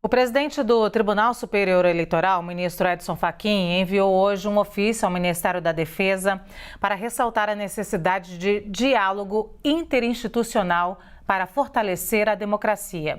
O presidente do Tribunal Superior Eleitoral, o ministro Edson Fachin, enviou hoje um ofício ao Ministério da Defesa para ressaltar a necessidade de diálogo interinstitucional para fortalecer a democracia.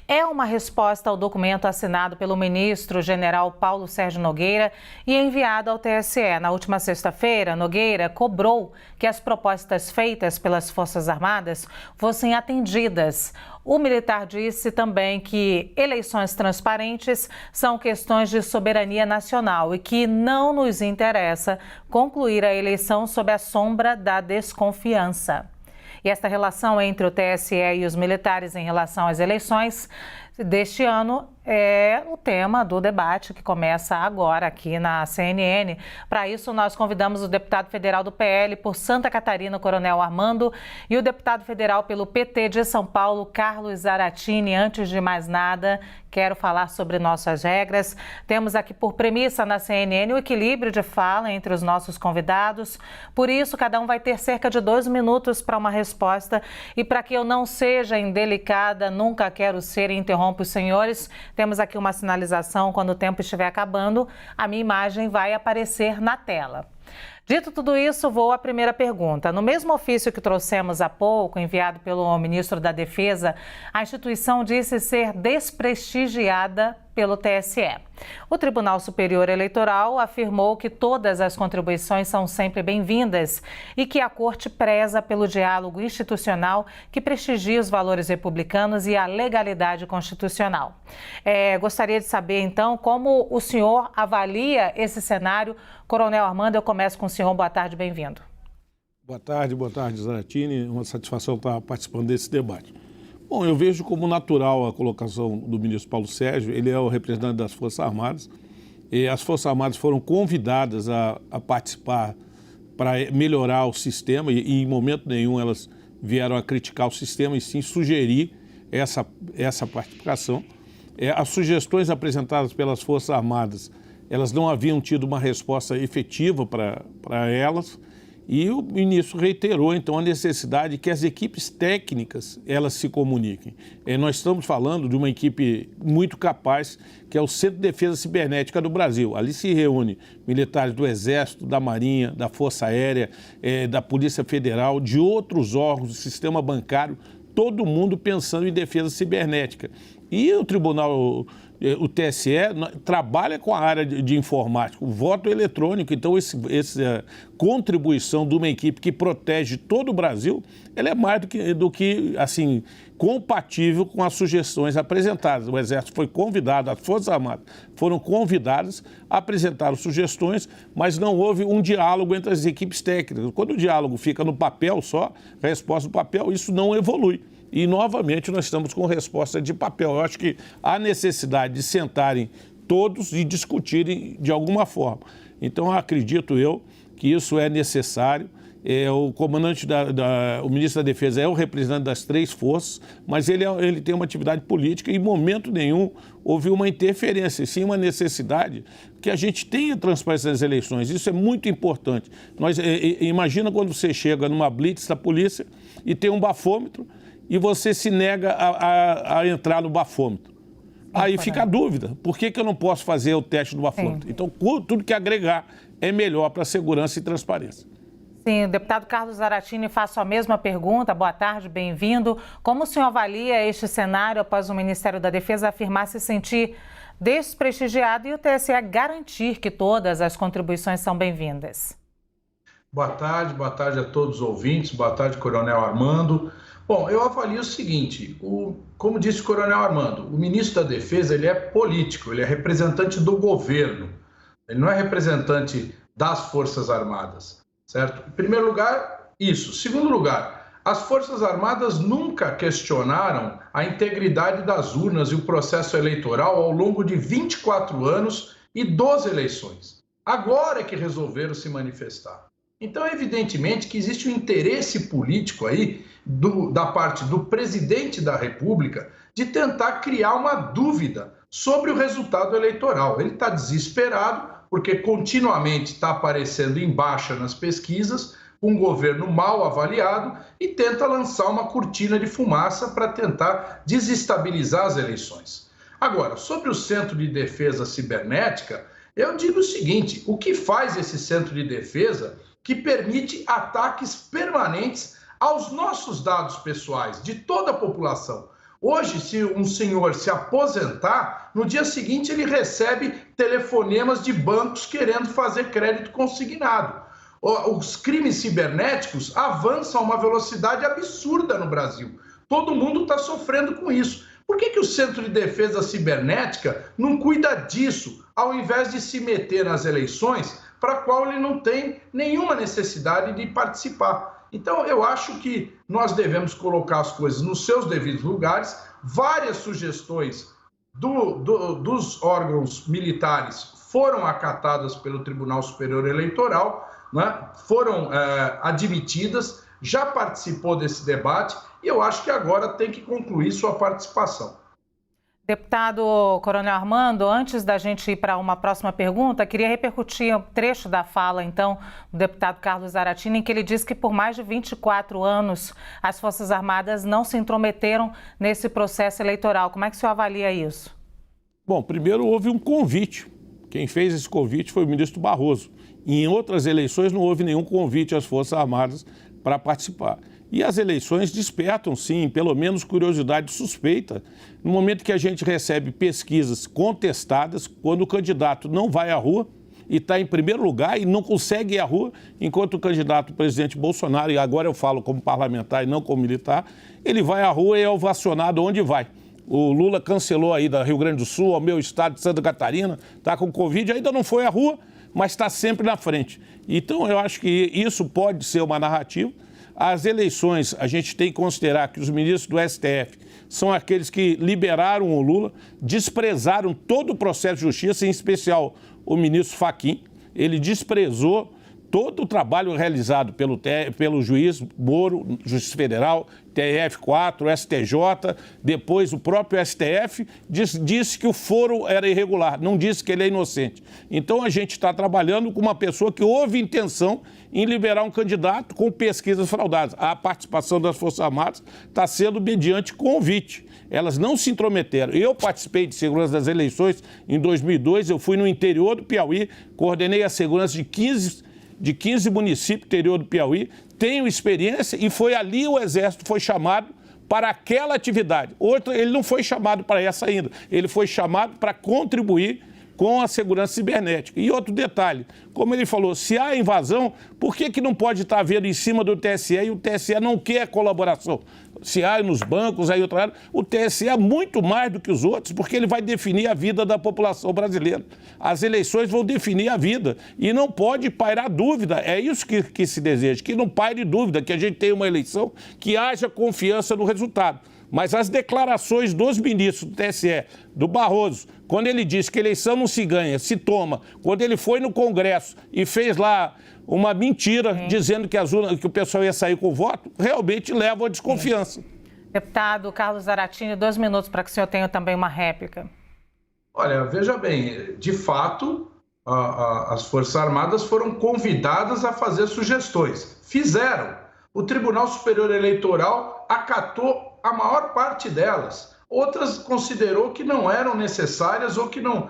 É uma resposta ao documento assinado pelo ministro general Paulo Sérgio Nogueira e enviado ao TSE. Na última sexta-feira, Nogueira cobrou que as propostas feitas pelas Forças Armadas fossem atendidas. O militar disse também que eleições transparentes são questões de soberania nacional e que não nos interessa concluir a eleição sob a sombra da desconfiança. E esta relação entre o TSE e os militares em relação às eleições deste ano é o tema do debate que começa agora aqui na CNN. Para isso, nós convidamos o deputado federal do PL por Santa Catarina, Coronel Armando, e o deputado federal pelo PT de São Paulo, Carlos Zaratini. Antes de mais nada, quero falar sobre nossas regras. Temos aqui por premissa na CNN o equilíbrio de fala entre os nossos convidados. Por isso, cada um vai ter cerca de 2 minutos para uma resposta. E para que eu não seja indelicada, nunca quero ser e interrompo os senhores, temos aqui uma sinalização: quando o tempo estiver acabando, a minha imagem vai aparecer na tela. Dito tudo isso, vou à primeira pergunta. No mesmo ofício que trouxemos há pouco, enviado pelo ministro da Defesa, a instituição disse ser desprestigiada pelo TSE. O Tribunal Superior Eleitoral afirmou que todas as contribuições são sempre bem-vindas e que a Corte preza pelo diálogo institucional que prestigia os valores republicanos e a legalidade constitucional. Gostaria de saber, então, como o senhor avalia esse cenário. Coronel Armando, eu começo com o senhor. Boa tarde, bem-vindo. Boa tarde, Zaratini. Uma satisfação estar participando desse debate. Bom, eu vejo como natural a colocação do ministro Paulo Sérgio. Ele é o representante das Forças Armadas. E as Forças Armadas foram convidadas a participar para melhorar o sistema e em momento nenhum elas vieram a criticar o sistema e sim sugerir essa participação. As sugestões apresentadas pelas Forças Armadas, elas não haviam tido uma resposta efetiva para elas, e o ministro reiterou, então, a necessidade que as equipes técnicas, elas se comuniquem. Nós estamos falando de uma equipe muito capaz, que é o Centro de Defesa Cibernética do Brasil. Ali se reúne militares do Exército, da Marinha, da Força Aérea, da Polícia Federal, de outros órgãos do sistema bancário, todo mundo pensando em defesa cibernética. E o Tribunal, o TSE, trabalha com a área de informática, o voto eletrônico. Então, essa contribuição de uma equipe que protege todo o Brasil, ela é mais do que assim, compatível com as sugestões apresentadas. O Exército foi convidado, as Forças Armadas foram convidadas a apresentar sugestões, mas não houve um diálogo entre as equipes técnicas. Quando o diálogo fica no papel só, resposta do papel, isso não evolui. E, novamente, nós estamos com resposta de papel. Eu acho que há necessidade de sentarem todos e discutirem de alguma forma. Então, acredito eu que isso é necessário. O comandante, o ministro da Defesa é o representante das 3 forças, mas ele tem uma atividade política e, em momento nenhum, houve uma interferência, sim uma necessidade que a gente tenha transparência nas eleições. Isso é muito importante. Imagina quando você chega numa blitz da polícia e tem um bafômetro, e você se nega a entrar no bafômetro. Aí fica a dúvida, por que eu não posso fazer o teste do bafômetro? Então, tudo que agregar é melhor para a segurança e transparência. Sim, o deputado Carlos Zaratini, faço a mesma pergunta. Boa tarde, bem-vindo. Como o senhor avalia este cenário após o Ministério da Defesa afirmar se sentir desprestigiado e o TSE garantir que todas as contribuições são bem-vindas? Boa tarde a todos os ouvintes, boa tarde, Coronel Armando. Bom, eu avalio o seguinte, como disse o Coronel Armando, o ministro da Defesa ele é político, ele é representante do governo, ele não é representante das Forças Armadas, certo? Em primeiro lugar, isso. Segundo lugar, as Forças Armadas nunca questionaram a integridade das urnas e o processo eleitoral ao longo de 24 anos e 12 eleições. Agora é que resolveram se manifestar. Então, evidentemente que existe um interesse político aí da parte do presidente da República de tentar criar uma dúvida sobre o resultado eleitoral. Ele está desesperado porque continuamente está aparecendo em baixa nas pesquisas, um governo mal avaliado e tenta lançar uma cortina de fumaça para tentar desestabilizar as eleições. Agora, sobre o Centro de Defesa Cibernética, eu digo o seguinte: o que faz esse Centro de Defesa que permite ataques permanentes aos nossos dados pessoais, de toda a população? Hoje, se um senhor se aposentar, no dia seguinte ele recebe telefonemas de bancos querendo fazer crédito consignado. Os crimes cibernéticos avançam a uma velocidade absurda no Brasil. Todo mundo está sofrendo com isso. Por que o Centro de Defesa Cibernética não cuida disso, ao invés de se meter nas eleições, para a qual ele não tem nenhuma necessidade de participar? Então, eu acho que nós devemos colocar as coisas nos seus devidos lugares. Várias sugestões dos órgãos militares foram acatadas pelo Tribunal Superior Eleitoral, né? Foram admitidas, já participou desse debate e eu acho que agora tem que concluir sua participação. Deputado Coronel Armando, antes da gente ir para uma próxima pergunta, queria repercutir um trecho da fala, então, do deputado Carlos Zaratini, em que ele disse que por mais de 24 anos as Forças Armadas não se intrometeram nesse processo eleitoral. Como é que o senhor avalia isso? Bom, primeiro houve um convite. Quem fez esse convite foi o ministro Barroso. Em outras eleições não houve nenhum convite às Forças Armadas para participar. E as eleições despertam, sim, pelo menos curiosidade suspeita, no momento que a gente recebe pesquisas contestadas, quando o candidato não vai à rua e está em primeiro lugar e não consegue ir à rua, enquanto o candidato o presidente Bolsonaro, e agora eu falo como parlamentar e não como militar, ele vai à rua e é ovacionado onde vai. O Lula cancelou aí da Rio Grande do Sul, ao meu estado de Santa Catarina, está com Covid, ainda não foi à rua, mas está sempre na frente. Então, eu acho que isso pode ser uma narrativa. As eleições, a gente tem que considerar que os ministros do STF são aqueles que liberaram o Lula, desprezaram todo o processo de justiça, em especial o ministro Fachin. Ele desprezou todo o trabalho realizado pelo juiz Moro, Justiça Federal, TRF4, STJ, depois o próprio STF disse que o foro era irregular, não disse que ele é inocente. Então a gente está trabalhando com uma pessoa que houve intenção em liberar um candidato com pesquisas fraudadas. A participação das Forças Armadas está sendo mediante convite. Elas não se intrometeram. Eu participei de segurança das eleições em 2002, eu fui no interior do Piauí, coordenei a segurança de 15 municípios do interior do Piauí, tenho experiência e foi ali o Exército foi chamado para aquela atividade. Outra, ele não foi chamado para essa ainda, ele foi chamado para contribuir com a segurança cibernética. E outro detalhe, como ele falou, se há invasão, por que não pode estar havendo em cima do TSE e o TSE não quer colaboração? Se há nos bancos, aí outra área, o TSE é muito mais do que os outros, porque ele vai definir a vida da população brasileira. As eleições vão definir a vida e não pode pairar dúvida. É isso que se deseja, que não paire dúvida, que a gente tenha uma eleição que haja confiança no resultado. Mas as declarações dos ministros do TSE, do Barroso, quando ele disse que eleição não se ganha, se toma, quando ele foi no Congresso e fez lá uma mentira dizendo que o pessoal ia sair com o voto, realmente leva à desconfiança. Deputado Carlos Zaratini, 2 minutos para que o senhor tenha também uma réplica. Olha, veja bem, de fato, as Forças Armadas foram convidadas a fazer sugestões. Fizeram. O Tribunal Superior Eleitoral acatou a maior parte delas. Outras considerou que não eram necessárias ou que não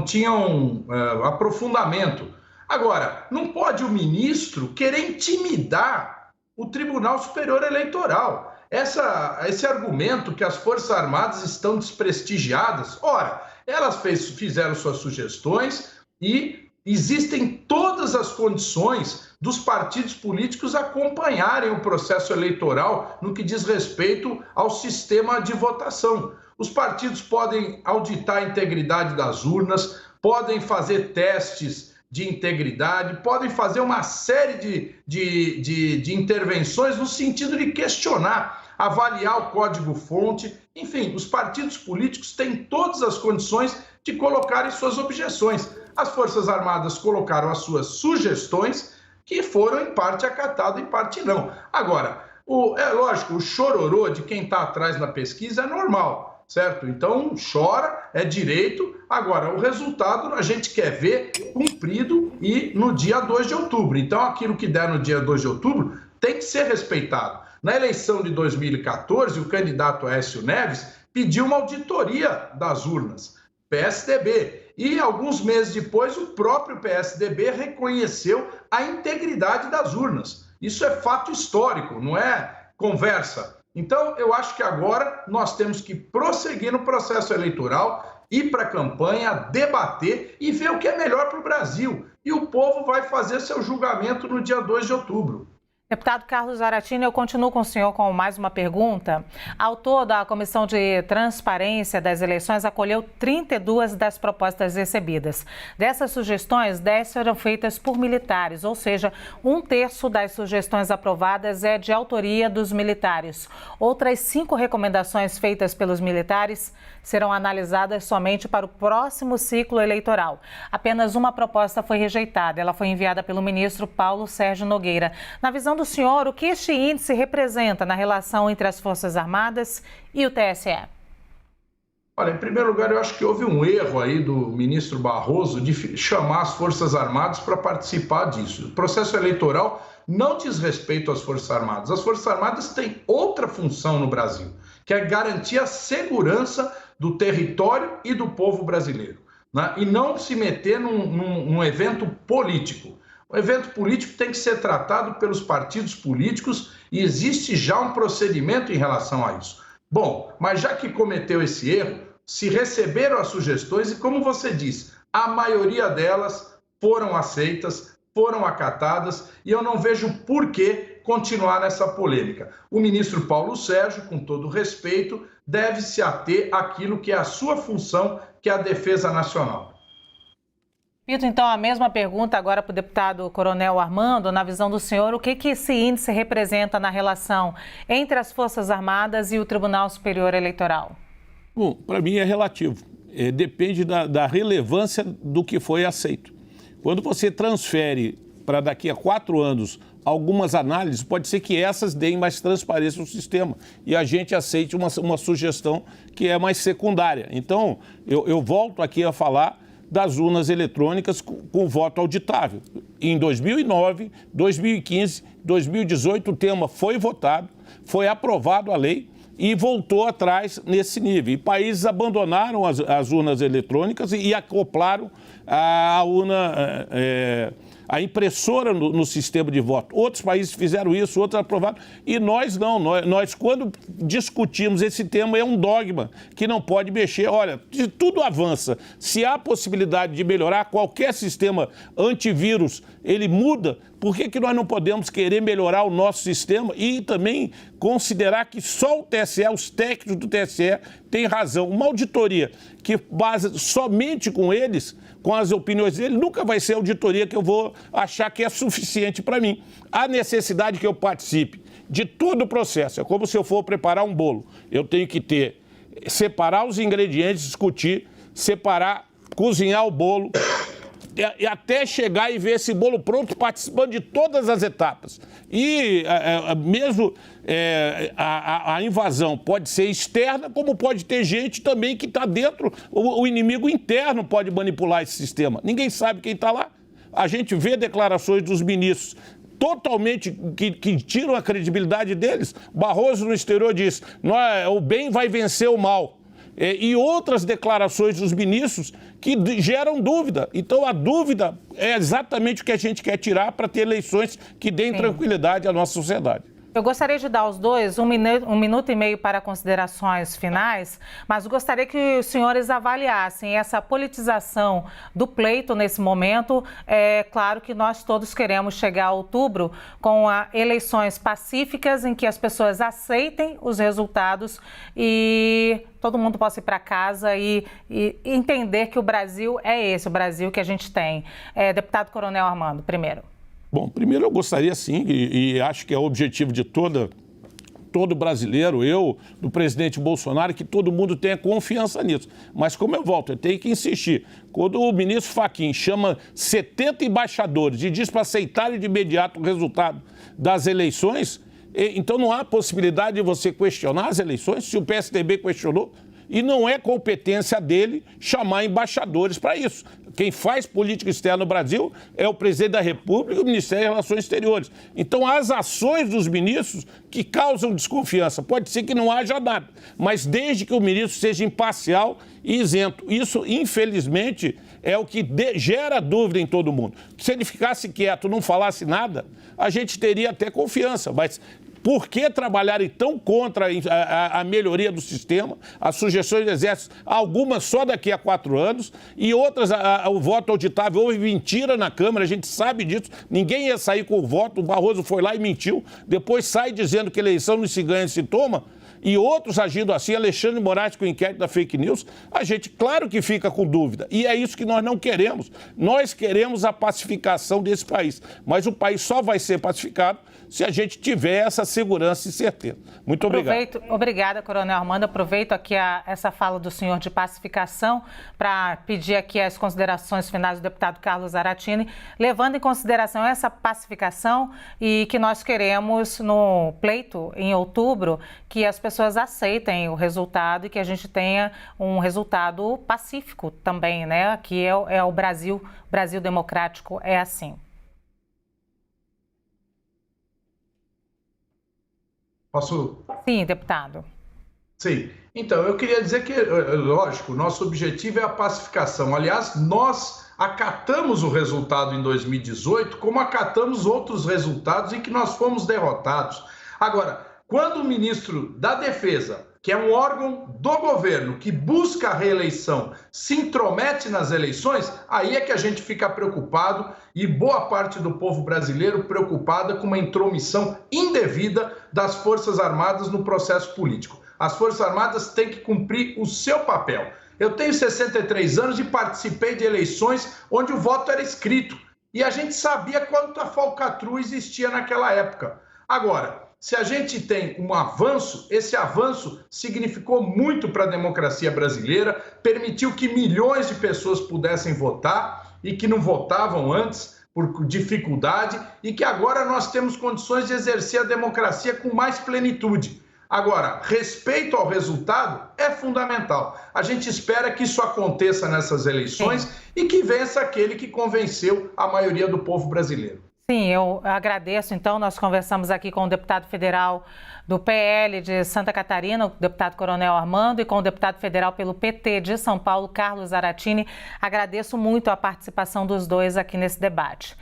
tinham aprofundamento. Agora, não pode o ministro querer intimidar o Tribunal Superior Eleitoral. Esse argumento que as Forças Armadas estão desprestigiadas, ora, elas fizeram suas sugestões e existem todas as condições dos partidos políticos acompanharem o processo eleitoral no que diz respeito ao sistema de votação. Os partidos podem auditar a integridade das urnas, podem fazer testes de integridade, podem fazer uma série de intervenções no sentido de questionar, avaliar o código-fonte. Enfim, os partidos políticos têm todas as condições de colocarem suas objeções. As Forças Armadas colocaram as suas sugestões, que foram em parte acatadas, em parte não. Agora, é lógico, o chororô de quem está atrás na pesquisa é normal, certo? Então, chora, é direito. Agora, o resultado a gente quer ver cumprido e no dia 2 de outubro. Então, aquilo que der no dia 2 de outubro tem que ser respeitado. Na eleição de 2014, o candidato Aécio Neves pediu uma auditoria das urnas, PSDB. E alguns meses depois, o próprio PSDB reconheceu a integridade das urnas. Isso é fato histórico, não é conversa. Então, eu acho que agora nós temos que prosseguir no processo eleitoral, ir para a campanha, debater e ver o que é melhor para o Brasil. E o povo vai fazer seu julgamento no dia 2 de outubro. Deputado Carlos Zaratini, eu continuo com o senhor com mais uma pergunta. Ao todo, a Comissão de Transparência das Eleições acolheu 32 das propostas recebidas. Dessas sugestões, 10 foram feitas por militares, ou seja, 1/3 das sugestões aprovadas é de autoria dos militares. Outras 5 recomendações feitas pelos militares serão analisadas somente para o próximo ciclo eleitoral. Apenas uma proposta foi rejeitada. Ela foi enviada pelo ministro Paulo Sérgio Nogueira. Na visão do senhor, o que este índice representa na relação entre as Forças Armadas e o TSE? Olha, em primeiro lugar, eu acho que houve um erro aí do ministro Barroso de chamar as Forças Armadas para participar disso. O processo eleitoral não diz respeito às Forças Armadas. As Forças Armadas têm outra função no Brasil, que é garantir a segurança do território e do povo brasileiro, né? E não se meter num evento político. O evento político tem que ser tratado pelos partidos políticos e existe já um procedimento em relação a isso. Bom, mas já que cometeu esse erro, se receberam as sugestões e, como você disse, a maioria delas foram aceitas, foram acatadas e eu não vejo por que continuar nessa polêmica. O ministro Paulo Sérgio, com todo respeito, deve se ater àquilo que é a sua função, que é a defesa nacional. Pito, então, a mesma pergunta agora para o deputado Coronel Armando. Na visão do senhor, o que esse índice representa na relação entre as Forças Armadas e o Tribunal Superior Eleitoral? Bom, para mim é relativo. Depende da relevância do que foi aceito. Quando você transfere para daqui a 4 anos algumas análises, pode ser que essas deem mais transparência no sistema e a gente aceite uma sugestão que é mais secundária. Então, eu volto aqui a falar das urnas eletrônicas com voto auditável. Em 2009, 2015, 2018, o tema foi votado, foi aprovado a lei e voltou atrás nesse nível. E países abandonaram as urnas eletrônicas e acoplaram a urna, a impressora no sistema de voto. Outros países fizeram isso, outros aprovaram. E nós não. Nós, quando discutimos esse tema, é um dogma que não pode mexer. Olha, tudo avança. Se há possibilidade de melhorar qualquer sistema antivírus, ele muda. Por que nós não podemos querer melhorar o nosso sistema e também considerar que só o TSE, os técnicos do TSE, têm razão? Uma auditoria que base somente com eles, com as opiniões dele, nunca vai ser a auditoria que eu vou achar que é suficiente para mim. Há necessidade que eu participe de todo o processo. É como se eu for preparar um bolo. Eu tenho que separar os ingredientes, discutir, separar, cozinhar o bolo e até chegar e ver esse bolo pronto, participando de todas as etapas. E mesmo a invasão pode ser externa, como pode ter gente também que está dentro, o inimigo interno pode manipular esse sistema. Ninguém sabe quem está lá. A gente vê declarações dos ministros totalmente que tiram a credibilidade deles. Barroso no exterior diz, o bem vai vencer o mal. E outras declarações dos ministros que geram dúvida. Então, a dúvida é exatamente o que a gente quer tirar para ter eleições que deem tranquilidade à nossa sociedade. Eu gostaria de dar aos dois um minuto e meio para considerações finais, mas gostaria que os senhores avaliassem essa politização do pleito nesse momento. É claro que nós todos queremos chegar a outubro com eleições pacíficas em que as pessoas aceitem os resultados e todo mundo possa ir para casa e entender que o Brasil é esse, o Brasil que a gente tem. Deputado Coronel Armando, primeiro. Bom, primeiro eu gostaria sim, e acho que é o objetivo de todo brasileiro, do presidente Bolsonaro, que todo mundo tenha confiança nisso. Mas como eu volto, eu tenho que insistir. Quando o ministro Fachin chama 70 embaixadores e diz para aceitarem de imediato o resultado das eleições, então não há possibilidade de você questionar as eleições, se o PSDB questionou. E não é competência dele chamar embaixadores para isso. Quem faz política externa no Brasil é o presidente da República e o Ministério das Relações Exteriores. Então, as ações dos ministros que causam desconfiança. Pode ser que não haja nada, mas desde que o ministro seja imparcial e isento. Isso, infelizmente, é o que gera dúvida em todo mundo. Se ele ficasse quieto, não falasse nada, a gente teria até confiança, mas por que trabalharem tão contra a melhoria do sistema, as sugestões do Exército, algumas só daqui a 4 anos, e outras, o voto auditável, houve mentira na Câmara, a gente sabe disso, ninguém ia sair com o voto, o Barroso foi lá e mentiu, depois sai dizendo que eleição não se ganha, se toma, e outros agindo assim, Alexandre de Moraes com o inquérito da fake news, a gente claro que fica com dúvida. E é isso que nós não queremos. Nós queremos a pacificação desse país. Mas o país só vai ser pacificado se a gente tiver essa segurança e certeza. Muito obrigado. Obrigada, Coronel Armando. Aproveito aqui essa fala do senhor de pacificação para pedir aqui as considerações finais do deputado Carlos Zaratini, levando em consideração essa pacificação e que nós queremos no pleito em outubro que as pessoas aceitem o resultado e que a gente tenha um resultado pacífico também, né? Aqui é o Brasil democrático, é assim. Posso? Sim, deputado. Sim. Então, eu queria dizer que, lógico, o nosso objetivo é a pacificação. Aliás, nós acatamos o resultado em 2018, como acatamos outros resultados em que nós fomos derrotados. Agora, quando o ministro da Defesa, que é um órgão do governo que busca a reeleição, se intromete nas eleições, aí é que a gente fica preocupado e boa parte do povo brasileiro preocupada com uma intromissão indevida das Forças Armadas no processo político. As Forças Armadas têm que cumprir o seu papel. Eu tenho 63 anos e participei de eleições onde o voto era escrito e a gente sabia quanta falcatrua existia naquela época. Agora, se a gente tem um avanço, esse avanço significou muito para a democracia brasileira, permitiu que milhões de pessoas pudessem votar e que não votavam antes por dificuldade e que agora nós temos condições de exercer a democracia com mais plenitude. Agora, respeito ao resultado é fundamental. A gente espera que isso aconteça nessas eleições e que vença aquele que convenceu a maioria do povo brasileiro. Sim, eu agradeço. Então, nós conversamos aqui com o deputado federal do PL de Santa Catarina, o deputado Coronel Armando, e com o deputado federal pelo PT de São Paulo, Carlos Zaratini. Agradeço muito a participação dos dois aqui nesse debate.